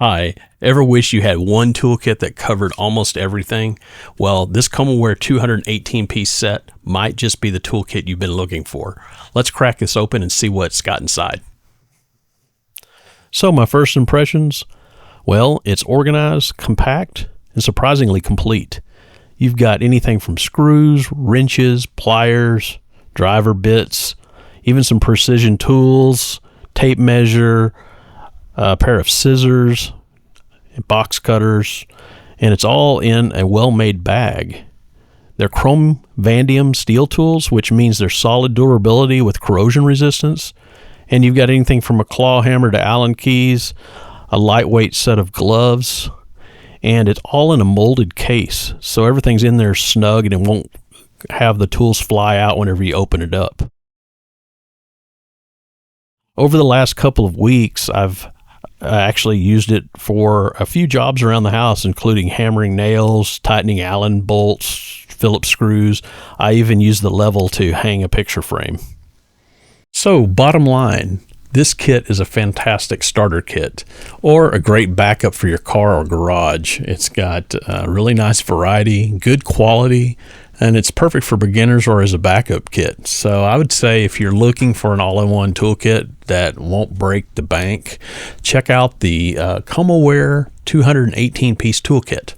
Hi, ever wish you had one toolkit that covered almost everything? Well, this COMOWARE 218-piece set might just be the toolkit you've been looking for. Let's crack this open and see what's got inside. So my first impressions, well, it's organized, compact, and surprisingly complete. You've got anything from screws, wrenches, pliers, driver bits, even some precision tools, tape measure, a pair of scissors, box cutters, and it's all in a well-made bag. They're chrome-vanadium steel tools, which means they're solid durability with corrosion resistance. And you've got anything from a claw hammer to Allen keys, a lightweight set of gloves, and it's all in a molded case. So everything's in there snug and it won't have the tools fly out whenever you open it up. Over the last couple of weeks, I've actually used it for a few jobs around the house, including hammering nails, tightening Allen bolts, Phillips screws. I even used the level to hang a picture frame. So bottom line, this kit is a fantastic starter kit or a great backup for your car or garage. It's got a really nice variety, good quality, and it's perfect for beginners or as a backup kit. So I would say if you're looking for an all-in-one toolkit that won't break the bank, check out the COMOWARE 218-piece toolkit.